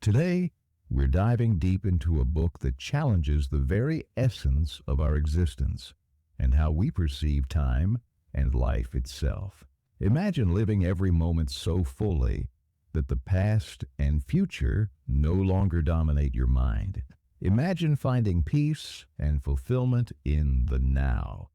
Today, we're diving deep into a book that challenges the very essence of our existence and how we perceive time and life itself. Imagine living every moment so fully that the past and future no longer dominate your mind. Imagine finding peace and fulfillment in the now.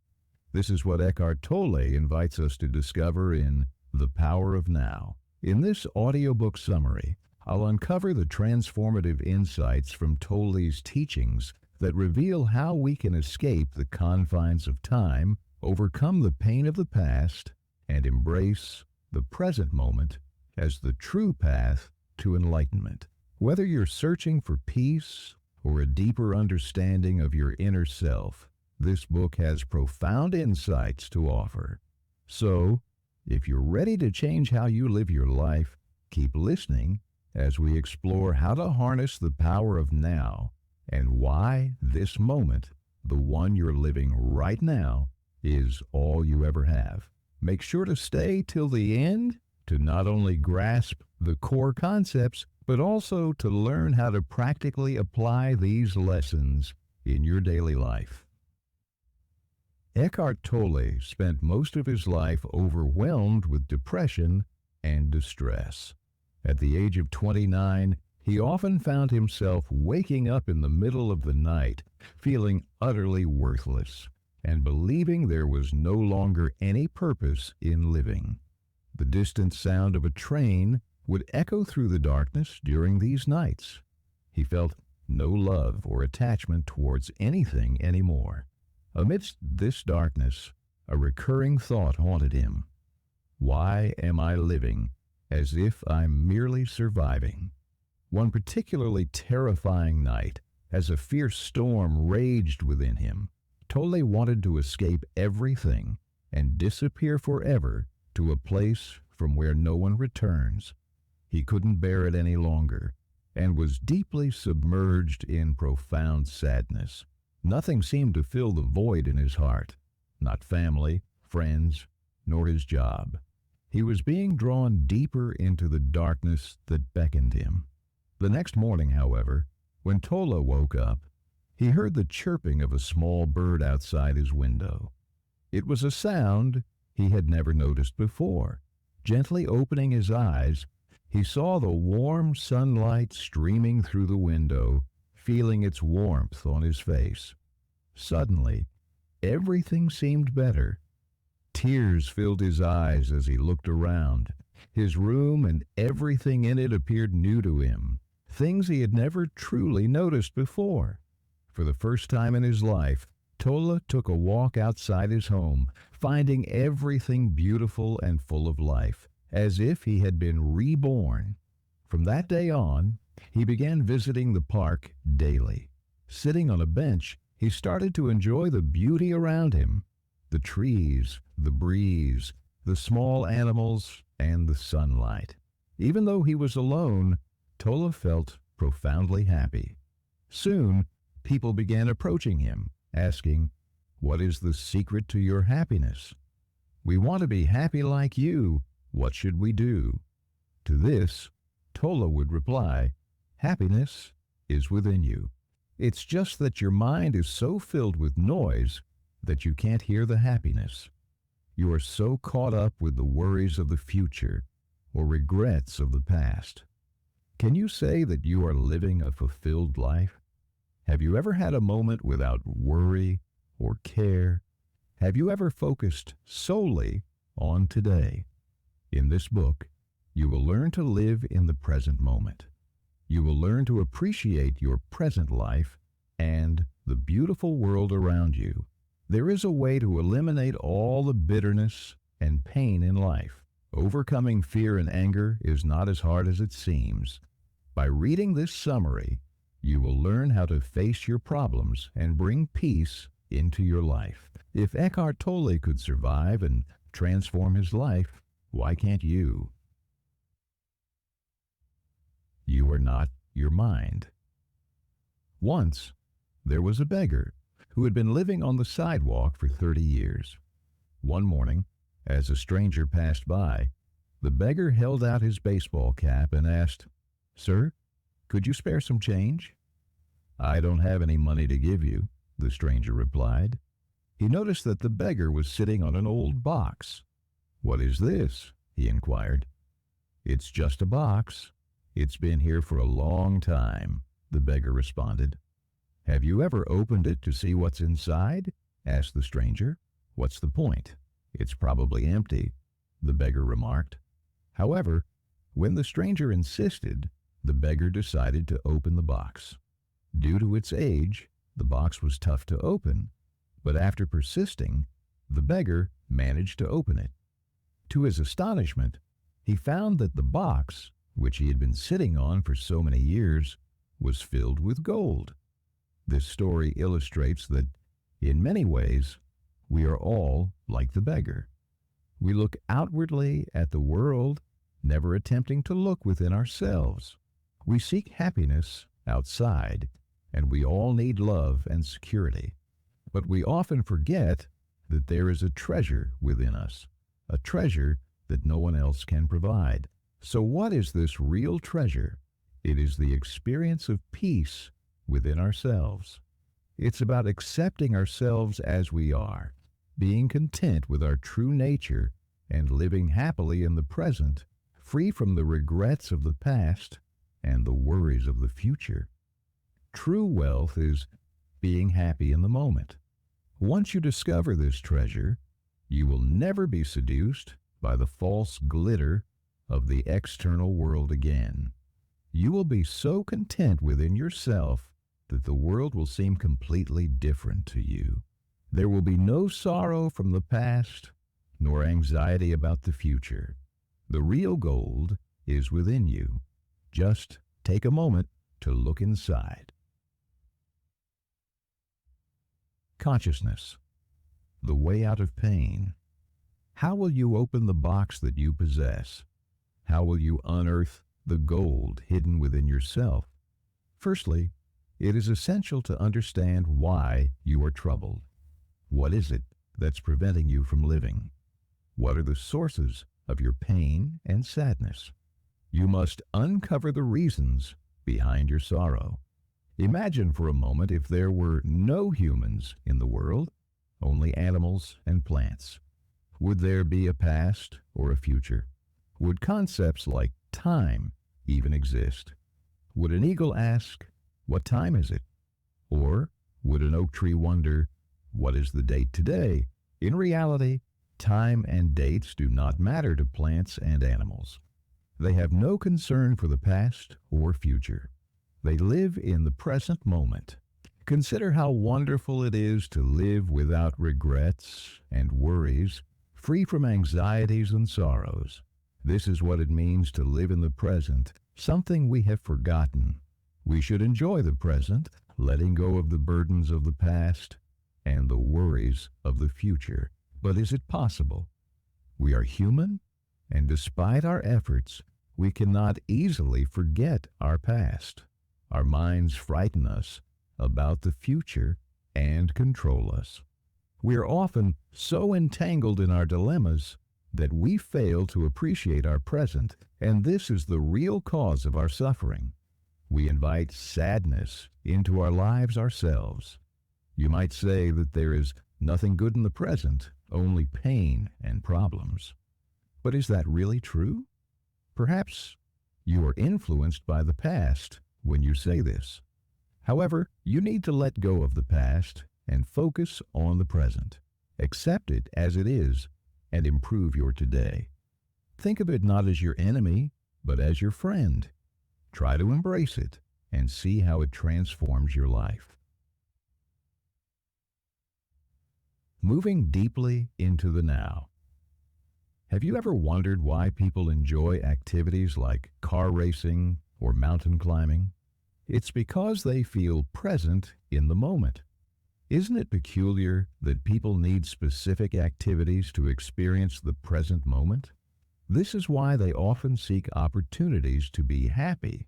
This is what Eckhart Tolle invites us to discover in The Power of Now. In this audiobook summary, I'll uncover the transformative insights from Tolle's teachings that reveal how we can escape the confines of time, overcome the pain of the past, and embrace the present moment as the true path to enlightenment. Whether you're searching for peace or a deeper understanding of your inner self, this book has profound insights to offer. So, if you're ready to change how you live your life, keep listening as we explore how to harness the power of now and why this moment, the one you're living right now, is all you ever have. Make sure to stay till the end to not only grasp the core concepts, but also to learn how to practically apply these lessons in your daily life. Eckhart Tolle spent most of his life overwhelmed with depression and distress. At the age of 29, he often found himself waking up in the middle of the night, feeling utterly worthless, and believing there was no longer any purpose in living. The distant sound of a train would echo through the darkness during these nights. He felt no love or attachment towards anything anymore. Amidst this darkness, a recurring thought haunted him. Why am I living as if I'm merely surviving? One particularly terrifying night, as a fierce storm raged within him, Tolle wanted to escape everything and disappear forever to a place from where no one returns. He couldn't bear it any longer and was deeply submerged in profound sadness. Nothing seemed to fill the void in his heart, not family, friends, nor his job. He was being drawn deeper into the darkness that beckoned him. The next morning, however, when Tolle woke up, he heard the chirping of a small bird outside his window. It was a sound he had never noticed before. Gently opening his eyes, he saw the warm sunlight streaming through the window, feeling its warmth on his face. Suddenly, everything seemed better. Tears filled his eyes as he looked around. His room and everything in it appeared new to him, things he had never truly noticed before. For the first time in his life, Tolle took a walk outside his home, finding everything beautiful and full of life, as if he had been reborn. From that day on, he began visiting the park daily. Sitting on a bench, he started to enjoy the beauty around him, the trees, the breeze, the small animals, and the sunlight. Even though he was alone, Tolle felt profoundly happy. Soon, people began approaching him, asking, "What is the secret to your happiness? We want to be happy like you. What should we do?" To this, Tolle would reply, "Happiness is within you. It's just that your mind is so filled with noise that you can't hear the happiness. You are so caught up with the worries of the future or regrets of the past. Can you say that you are living a fulfilled life? Have you ever had a moment without worry or care? Have you ever focused solely on today?" In this book, you will learn to live in the present moment. You will learn to appreciate your present life and the beautiful world around you. There is a way to eliminate all the bitterness and pain in life. Overcoming fear and anger is not as hard as it seems. By reading this summary, you will learn how to face your problems and bring peace into your life. If Eckhart Tolle could survive and transform his life, why can't you? You are not your mind. Once, there was a beggar who had been living on the sidewalk for 30 years. One morning, as a stranger passed by, the beggar held out his baseball cap and asked, "Sir, Could you spare some change?" "I don't have any money to give you," the stranger replied. He noticed that the beggar was sitting on an old box. "What is this?" he inquired. "It's just a box. It's been here for a long time," the beggar responded. "Have you ever opened it to see what's inside?" asked the stranger. "What's the point? It's probably empty," the beggar remarked. However, when the stranger insisted, the beggar decided to open the box. Due to its age, the box was tough to open, but after persisting, the beggar managed to open it. To his astonishment, he found that the box, which he had been sitting on for so many years, was filled with gold. This story illustrates that, in many ways, we are all like the beggar. We look outwardly at the world, never attempting to look within ourselves. We seek happiness outside, and we all need love and security. But we often forget that there is a treasure within us, a treasure that no one else can provide. So what is this real treasure? It is the experience of peace within ourselves. It's about accepting ourselves as we are, being content with our true nature, and living happily in the present, free from the regrets of the past and the worries of the future. True wealth is being happy in the moment. Once you discover this treasure, you will never be seduced by the false glitter of the external world again. You will be so content within yourself that the world will seem completely different to you. There will be no sorrow from the past, nor anxiety about the future. The real gold is within you. Just take a moment to look inside. Consciousness, the way out of pain. How will you open the box that you possess? How will you unearth the gold hidden within yourself? Firstly, it is essential to understand why you are troubled. What is it that's preventing you from living? What are the sources of your pain and sadness? You must uncover the reasons behind your sorrow. Imagine for a moment if there were no humans in the world, only animals and plants. Would there be a past or a future? Would concepts like time even exist? Would an eagle ask, "What time is it?" Or would an oak tree wonder, "What is the date today?" In reality, time and dates do not matter to plants and animals. They have no concern for the past or future. They live in the present moment. Consider how wonderful it is to live without regrets and worries, free from anxieties and sorrows. This is what it means to live in the present, something we have forgotten. We should enjoy the present, letting go of the burdens of the past and the worries of the future. But is it possible? We are human, and despite our efforts, we cannot easily forget our past. Our minds frighten us about the future and control us. We are often so entangled in our dilemmas that we fail to appreciate our present, and this is the real cause of our suffering. We invite sadness into our lives ourselves. You might say that there is nothing good in the present, only pain and problems. But is that really true? Perhaps you are influenced by the past when you say this. However, you need to let go of the past and focus on the present. Accept it as it is and improve your today. Think of it not as your enemy, but as your friend. Try to embrace it and see how it transforms your life. Moving deeply into the now. Have you ever wondered why people enjoy activities like car racing or mountain climbing? It's because they feel present in the moment. Isn't it peculiar that people need specific activities to experience the present moment? This is why they often seek opportunities to be happy.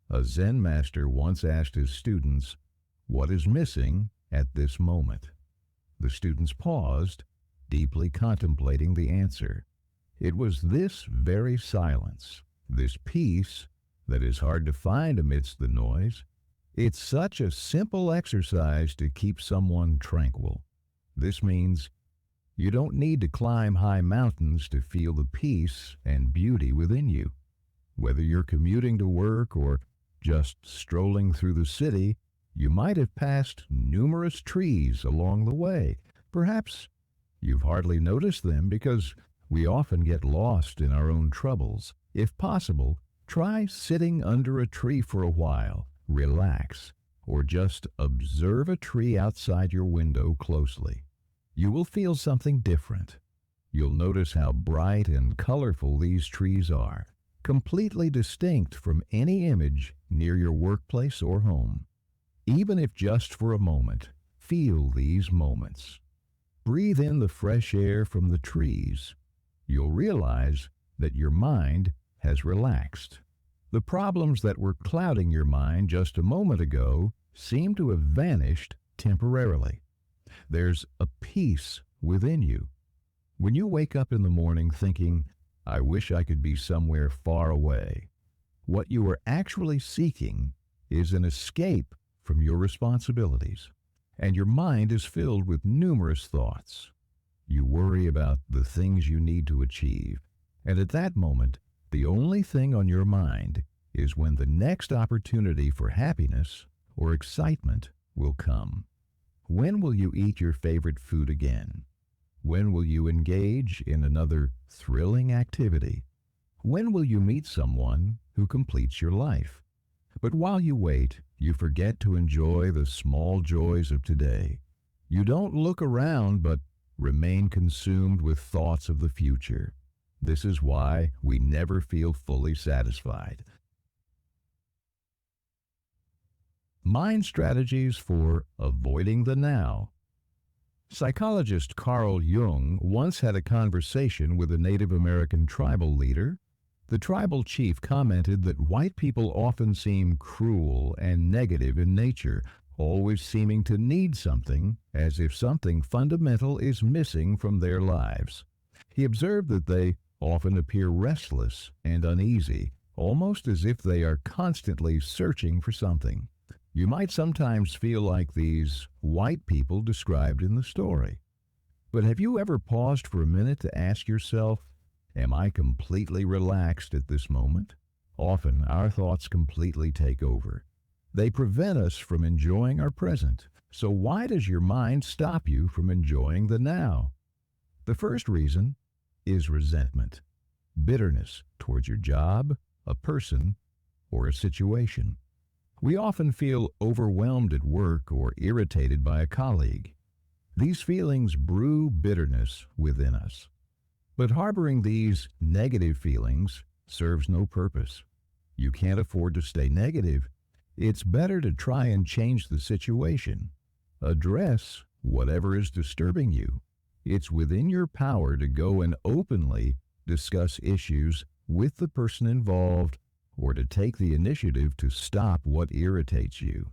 A Zen master once asked his students, "What is missing at this moment?" The students paused, deeply contemplating the answer. It was this very silence, this peace, that is hard to find amidst the noise. It's such a simple exercise to keep someone tranquil. This means you don't need to climb high mountains to feel the peace and beauty within you. Whether you're commuting to work or just strolling through the city, you might have passed numerous trees along the way. Perhaps you've hardly noticed them because we often get lost in our own troubles. If possible, try sitting under a tree for a while, relax, or just observe a tree outside your window closely. You will feel something different. You'll notice how bright and colorful these trees are, completely distinct from any image near your workplace or home. Even if just for a moment, feel these moments. Breathe in the fresh air from the trees. You'll realize that your mind has relaxed. The problems that were clouding your mind just a moment ago seem to have vanished temporarily. There's a peace within you. When you wake up in the morning thinking, "I wish I could be somewhere far away," what you are actually seeking is an escape from your responsibilities, and your mind is filled with numerous thoughts. You worry about the things you need to achieve, and at that moment, the only thing on your mind is when the next opportunity for happiness or excitement will come. When will you eat your favorite food again? When will you engage in another thrilling activity? When will you meet someone who completes your life? But while you wait, you forget to enjoy the small joys of today. You don't look around, but remain consumed with thoughts of the future. This is why we never feel fully satisfied. Mind strategies for avoiding the now. Psychologist Carl Jung once had a conversation with a Native American tribal leader. The tribal chief commented that white people often seem cruel and negative in nature, always seeming to need something, as if something fundamental is missing from their lives. He observed that they often appear restless and uneasy, almost as if they are constantly searching for something. You might sometimes feel like these white people described in the story. But have you ever paused for a minute to ask yourself, am I completely relaxed at this moment? Often our thoughts completely take over. They prevent us from enjoying our present. So why does your mind stop you from enjoying the now? The first reason is resentment, bitterness towards your job, a person, or a situation. We often feel overwhelmed at work or irritated by a colleague. These feelings brew bitterness within us. But harboring these negative feelings serves no purpose. You can't afford to stay negative. It's better to try and change the situation. Address whatever is disturbing you. It's within your power to go and openly discuss issues with the person involved or to take the initiative to stop what irritates you.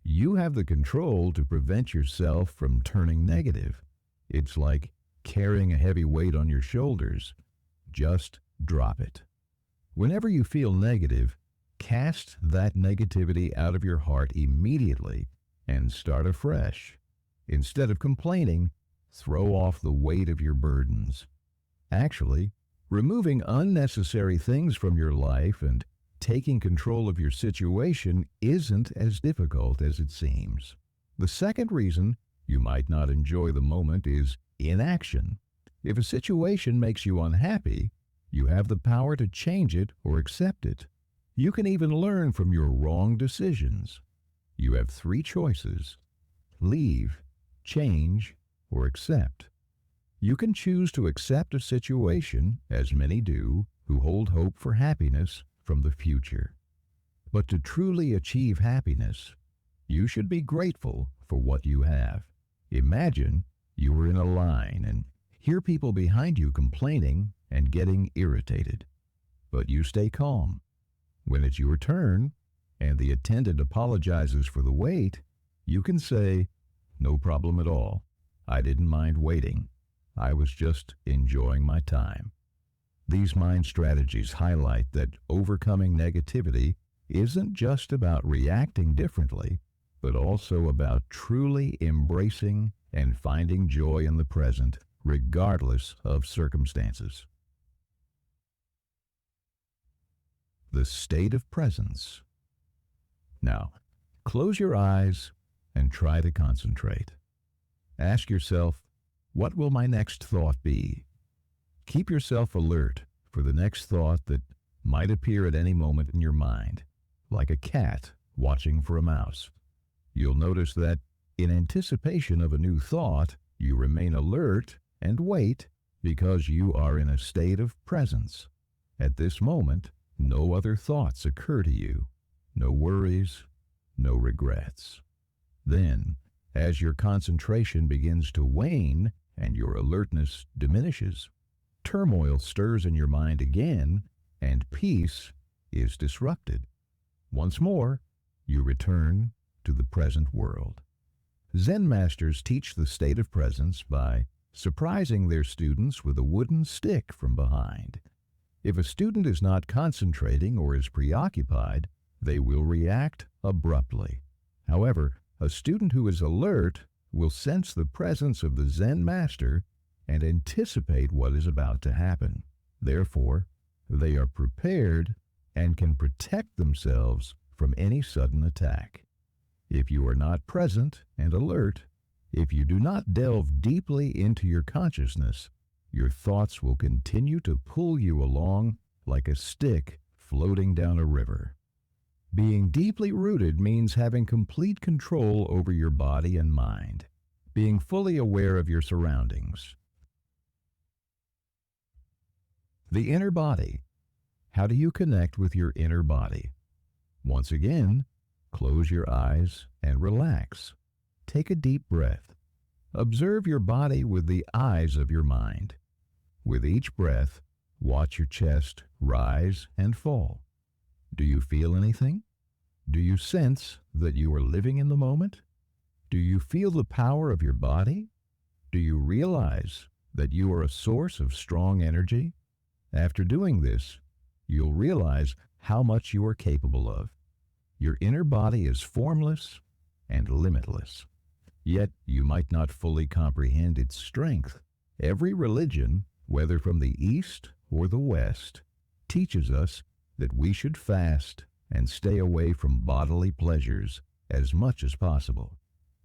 You have the control to prevent yourself from turning negative. It's like carrying a heavy weight on your shoulders. Just drop it. Whenever you feel negative, cast that negativity out of your heart immediately and start afresh. Instead of complaining, throw off the weight of your burdens. Actually, removing unnecessary things from your life and taking control of your situation isn't as difficult as it seems. The second reason you might not enjoy the moment is inaction. If a situation makes you unhappy, you have the power to change it or accept it. You can even learn from your wrong decisions. You have 3 choices: leave, change, or accept. You can choose to accept a situation, as many do, who hold hope for happiness from the future. But to truly achieve happiness, you should be grateful for what you have. Imagine you were in a line and hear people behind you complaining and getting irritated. But you stay calm. When it's your turn and the attendant apologizes for the wait, you can say, "No problem at all. I didn't mind waiting. I was just enjoying my time." These mind strategies highlight that overcoming negativity isn't just about reacting differently, but also about truly embracing and finding joy in the present, regardless of circumstances. The state of presence. Now, close your eyes and try to concentrate. Ask yourself, what will my next thought be? Keep yourself alert for the next thought that might appear at any moment in your mind, like a cat watching for a mouse. You'll notice that, in anticipation of a new thought, you remain alert and wait because you are in a state of presence. At this moment, no other thoughts occur to you, no worries, no regrets. Then, as your concentration begins to wane and your alertness diminishes, turmoil stirs in your mind again, and peace is disrupted. Once more, you return to the present world. Zen masters teach the state of presence by surprising their students with a wooden stick from behind. If a student is not concentrating or is preoccupied, they will react abruptly. However, a student who is alert will sense the presence of the Zen master and anticipate what is about to happen. Therefore, they are prepared and can protect themselves from any sudden attack. If you are not present and alert, if you do not delve deeply into your consciousness, your thoughts will continue to pull you along like a stick floating down a river. Being deeply rooted means having complete control over your body and mind, being fully aware of your surroundings. The inner body. How do you connect with your inner body? Once again, close your eyes and relax. Take a deep breath. Observe your body with the eyes of your mind. With each breath, watch your chest rise and fall. Do you feel anything? Do you sense that you are living in the moment? Do you feel the power of your body? Do you realize that you are a source of strong energy? After doing this, you'll realize how much you are capable of. Your inner body is formless and limitless. Yet you might not fully comprehend its strength. Every religion, whether from the East or the West, teaches us that we should fast and stay away from bodily pleasures as much as possible.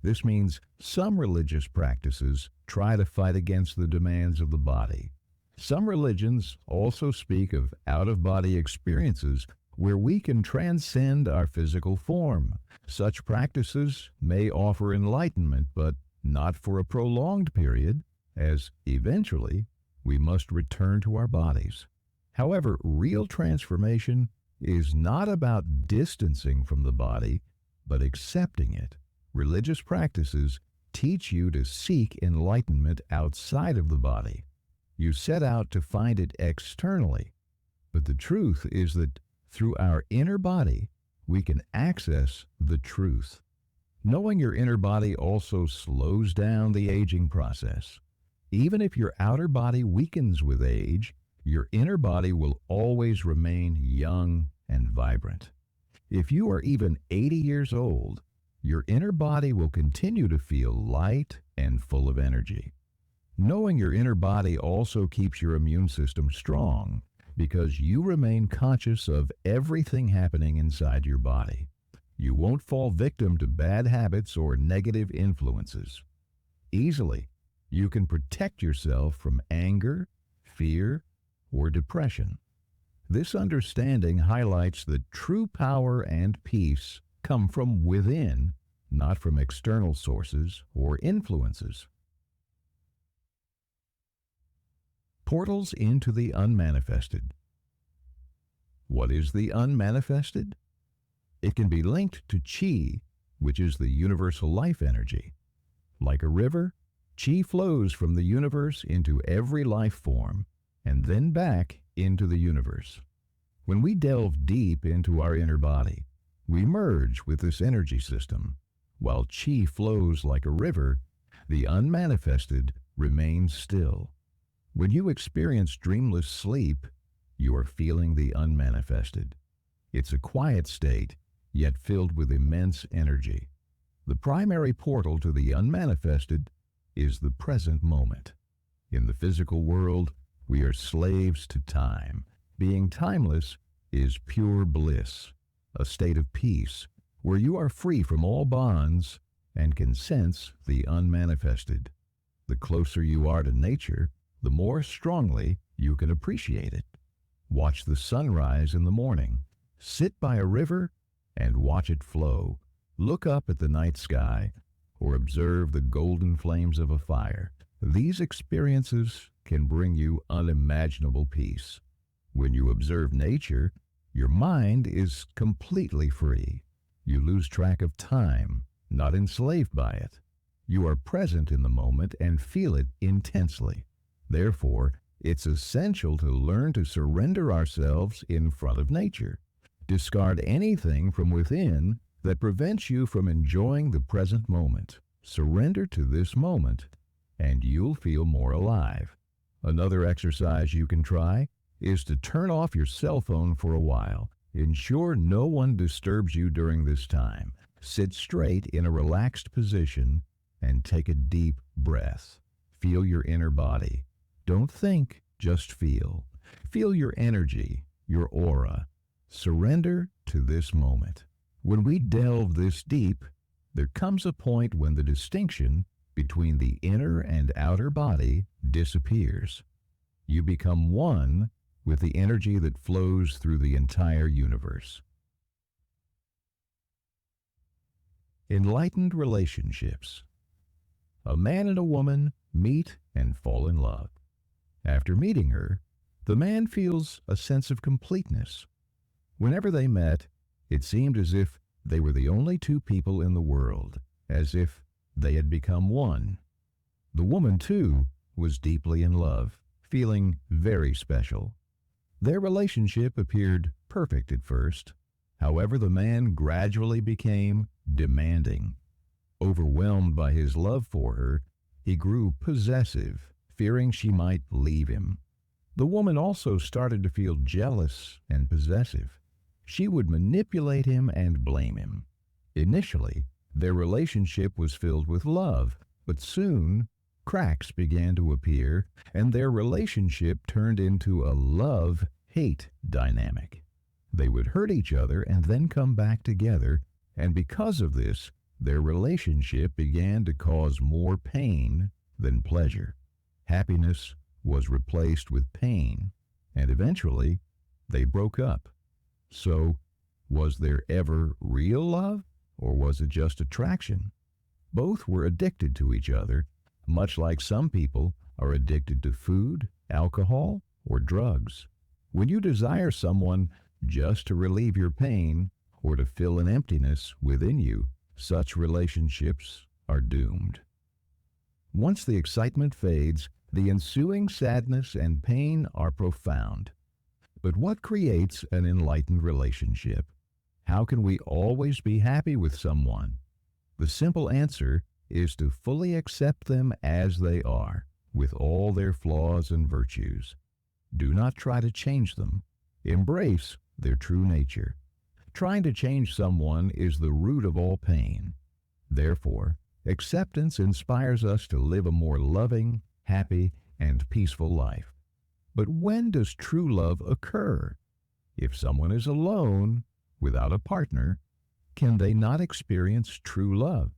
This means some religious practices try to fight against the demands of the body. Some religions also speak of out-of-body experiences where we can transcend our physical form. Such practices may offer enlightenment, but not for a prolonged period, as eventually we must return to our bodies. However, real transformation is not about distancing from the body, but accepting it. Religious practices teach you to seek enlightenment outside of the body. You set out to find it externally, but the truth is that through our inner body, we can access the truth. Knowing your inner body also slows down the aging process. Even if your outer body weakens with age, your inner body will always remain young and vibrant. If you are even 80 years old, your inner body will continue to feel light and full of energy. Knowing your inner body also keeps your immune system strong because you remain conscious of everything happening inside your body. You won't fall victim to bad habits or negative influences. Easily, you can protect yourself from anger, fear, or depression. This understanding highlights that true power and peace come from within, not from external sources or influences. Portals into the unmanifested. What is the unmanifested? It can be linked to chi, which is the universal life energy. Like a river, chi flows from the universe into every life form, and then back into the universe. When we delve deep into our inner body, we merge with this energy system. While chi flows like a river, the unmanifested remains still. When you experience dreamless sleep, you are feeling the unmanifested. It's a quiet state, yet filled with immense energy. The primary portal to the unmanifested is the present moment. In the physical world, we are slaves to time. Being timeless is pure bliss, a state of peace where you are free from all bonds and can sense the unmanifested. The closer you are to nature, the more strongly you can appreciate it. Watch the sunrise in the morning. Sit by a river and watch it flow. Look up at the night sky or observe the golden flames of a fire. These experiences can bring you unimaginable peace. When you observe nature, your mind is completely free. You lose track of time, not enslaved by it. You are present in the moment and feel it intensely. Therefore, it's essential to learn to surrender ourselves in front of nature. Discard anything from within that prevents you from enjoying the present moment. Surrender to this moment, and you'll feel more alive. Another exercise you can try is to turn off your cell phone for a while. Ensure no one disturbs you during this time. Sit straight in a relaxed position and take a deep breath. Feel your inner body. Don't think, just feel. Feel your energy, your aura. Surrender to this moment. When we delve this deep, there comes a point when the distinction between the inner and outer body disappears. You become one with the energy that flows through the entire universe. Enlightened relationships. A man and a woman meet and fall in love. After meeting her, the man feels a sense of completeness. Whenever they met, it seemed as if they were the only two people in the world, as if they had become one. The woman, too, was deeply in love, feeling very special. Their relationship appeared perfect at first. However, the man gradually became demanding. Overwhelmed by his love for her, he grew possessive, fearing she might leave him. The woman also started to feel jealous and possessive. She would manipulate him and blame him. Initially, their relationship was filled with love, but soon cracks began to appear, and their relationship turned into a love-hate dynamic. They would hurt each other and then come back together, and because of this, their relationship began to cause more pain than pleasure. Happiness was replaced with pain, and eventually they broke up. So, was there ever real love, or was it just attraction? Both were addicted to each other, much like some people are addicted to food, alcohol, or drugs. When you desire someone just to relieve your pain or to fill an emptiness within you, such relationships are doomed. Once the excitement fades, the ensuing sadness and pain are profound. But what creates an enlightened relationship? How can we always be happy with someone? The simple answer is to fully accept them as they are, with all their flaws and virtues. Do not try to change them. Embrace their true nature. Trying to change someone is the root of all pain. Therefore, acceptance inspires us to live a more loving, happy, and peaceful life. But when does true love occur? If someone is alone, without a partner, can they not experience true love?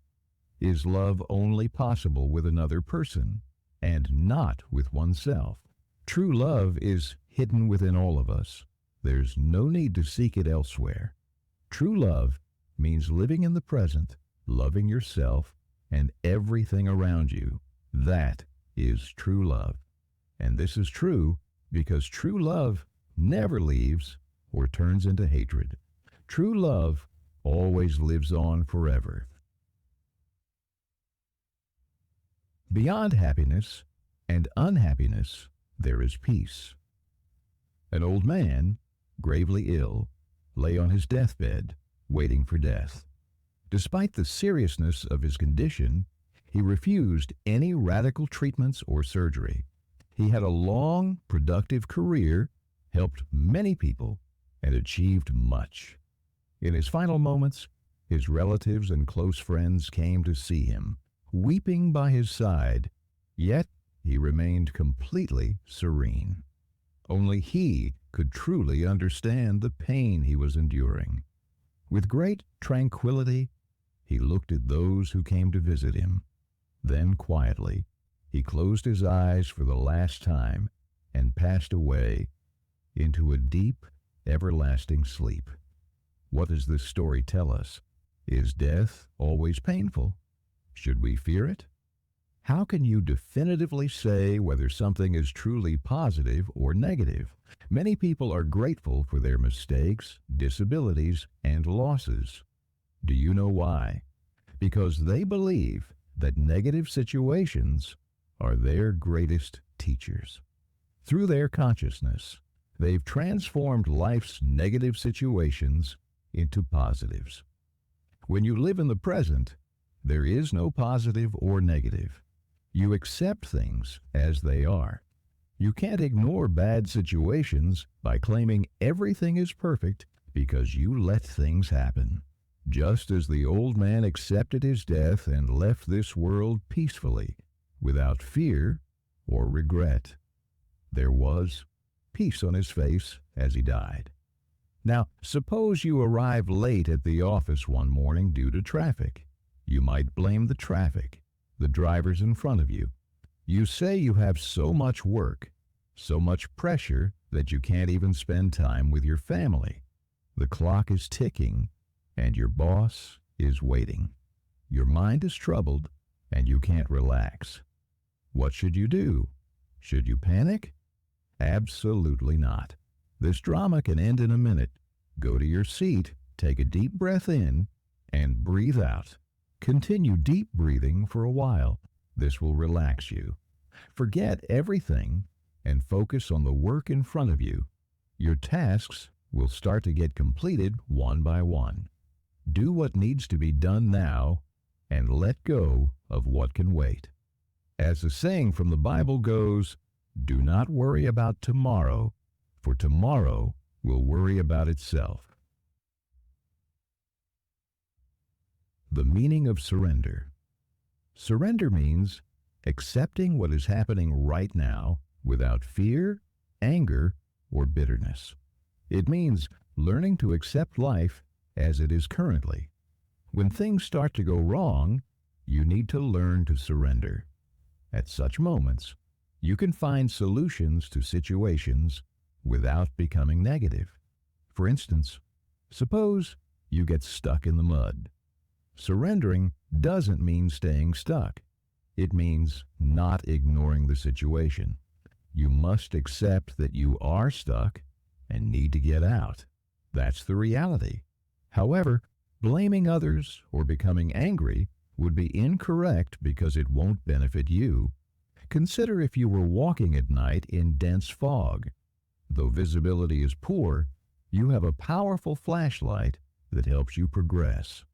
Is love only possible with another person, and not with oneself? True love is hidden within all of us. There's no need to seek it elsewhere. True love means living in the present, loving yourself and everything around you. That is true love. And this is true because true love never leaves or turns into hatred. True love always lives on forever. Beyond happiness and unhappiness, there is peace. An old man, gravely ill, lay on his deathbed, waiting for death. Despite the seriousness of his condition, he refused any radical treatments or surgery. He had a long, productive career, helped many people, and achieved much. In his final moments, his relatives and close friends came to see him, weeping by his side, yet he remained completely serene. Only he could truly understand the pain he was enduring. With great tranquility, he looked at those who came to visit him. Then quietly, he closed his eyes for the last time and passed away into a deep, everlasting sleep. What does this story tell us? Is death always painful? Should we fear it? How can you definitively say whether something is truly positive or negative? Many people are grateful for their mistakes, disabilities, and losses. Do you know why? Because they believe that negative situations are their greatest teachers. Through their consciousness, they've transformed life's negative situations into positives. When you live in the present, there is no positive or negative. You accept things as they are. You can't ignore bad situations by claiming everything is perfect because you let things happen. Just as the old man accepted his death and left this world peacefully, without fear or regret. There was peace on his face as he died. Now, suppose you arrive late at the office one morning due to traffic. You might blame the traffic, the drivers in front of you. You say you have so much work, so much pressure that you can't even spend time with your family. The clock is ticking, and your boss is waiting. Your mind is troubled, and you can't relax. What should you do? Should you panic? Absolutely not. This drama can end in a minute. Go to your seat, take a deep breath in, and breathe out. Continue deep breathing for a while. This will relax you. Forget everything and focus on the work in front of you. Your tasks will start to get completed one by one. Do what needs to be done now and let go of what can wait. As the saying from the Bible goes, do not worry about tomorrow, for tomorrow will worry about itself. The meaning of surrender. Surrender means accepting what is happening right now without fear, anger, or bitterness. It means learning to accept life as it is currently. When things start to go wrong, you need to learn to surrender. At such moments, you can find solutions to situations without becoming negative. For instance, suppose you get stuck in the mud. Surrendering doesn't mean staying stuck. It means not ignoring the situation. You must accept that you are stuck and need to get out. That's the reality. However, blaming others or becoming angry would be incorrect because it won't benefit you. Consider if you were walking at night in dense fog. Though visibility is poor, you have a powerful flashlight that helps you progress.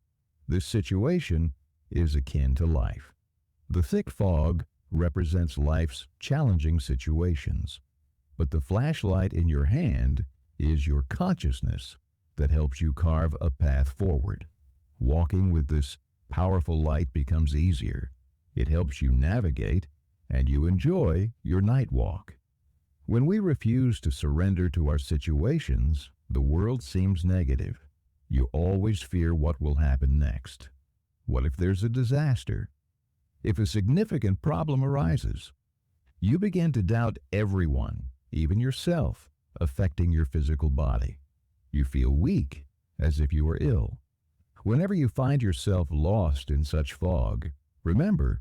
This situation is akin to life. The thick fog represents life's challenging situations, but the flashlight in your hand is your consciousness that helps you carve a path forward. Walking with this powerful light becomes easier. It helps you navigate, and you enjoy your night walk. When we refuse to surrender to our situations, the world seems negative. You always fear what will happen next. What if there's a disaster? If a significant problem arises, you begin to doubt everyone, even yourself, affecting your physical body. You feel weak, as if you are ill. Whenever you find yourself lost in such fog, remember,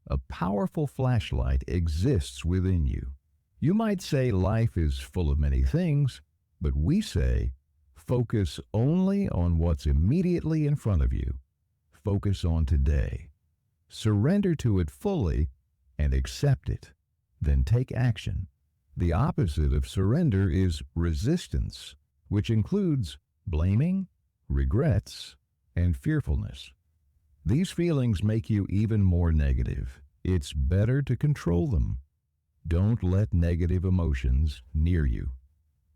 a powerful flashlight exists within you. You might say life is full of many things, but we say, focus only on what's immediately in front of you. Focus on today. Surrender to it fully and accept it. Then take action. The opposite of surrender is resistance, which includes blaming, regrets, and fearfulness. These feelings make you even more negative. It's better to control them. Don't let negative emotions near you.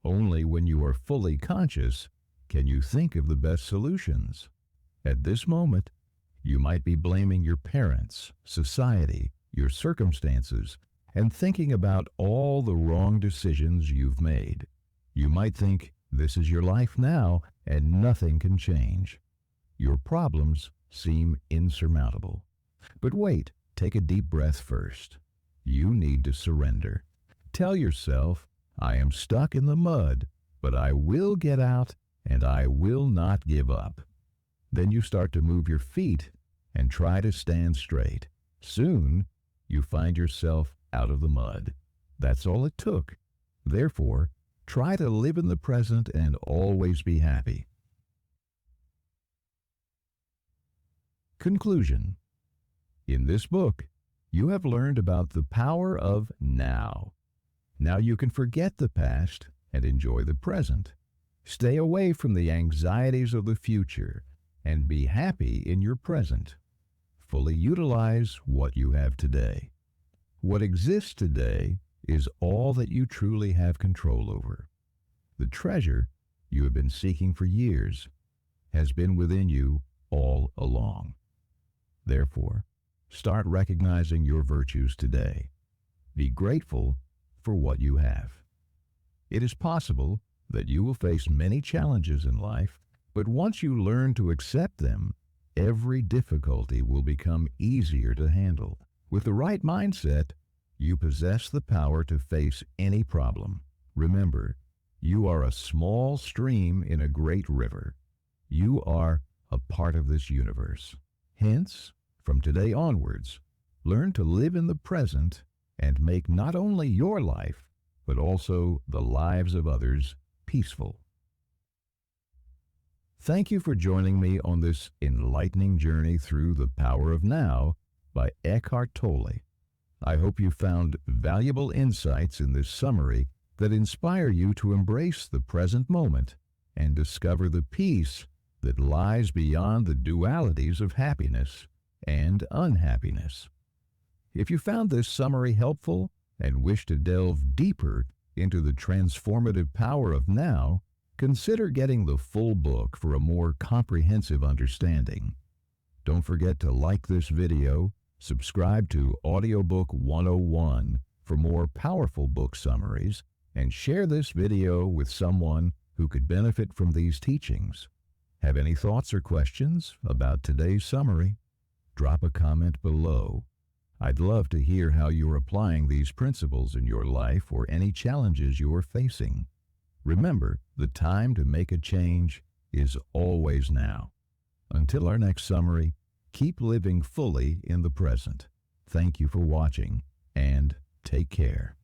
Only when you are fully conscious can you think of the best solutions. At this moment, you might be blaming your parents, society, your circumstances, and thinking about all the wrong decisions you've made. You might think this is your life now and nothing can change. Your problems seem insurmountable. But wait, take a deep breath first. You need to surrender. Tell yourself, I am stuck in the mud, but I will get out and I will not give up. Then you start to move your feet and try to stand straight. Soon, you find yourself out of the mud. That's all it took. Therefore, try to live in the present and always be happy. Conclusion. In this book, you have learned about the power of now. Now you can forget the past and enjoy the present. Stay away from the anxieties of the future and be happy in your present. Fully utilize what you have today. What exists today is all that you truly have control over. The treasure you have been seeking for years has been within you all along. Therefore, start recognizing your virtues today. Be grateful for what you have. It is possible that you will face many challenges in life, but once you learn to accept them, every difficulty will become easier to handle. With the right mindset, you possess the power to face any problem. Remember, you are a small stream in a great river. You are a part of this universe. Hence, from today onwards, learn to live in the present and make not only your life, but also the lives of others peaceful. Thank you for joining me on this enlightening journey through the Power of Now by Eckhart Tolle. I hope you found valuable insights in this summary that inspire you to embrace the present moment and discover the peace that lies beyond the dualities of happiness and unhappiness. If you found this summary helpful and wish to delve deeper into the transformative power of now, consider getting the full book for a more comprehensive understanding. Don't forget to like this video, subscribe to Audiobook 101 for more powerful book summaries, and share this video with someone who could benefit from these teachings. Have any thoughts or questions about today's summary? Drop a comment below. I'd love to hear how you're applying these principles in your life or any challenges you are facing. Remember, the time to make a change is always now. Until our next summary, keep living fully in the present. Thank you for watching, and take care.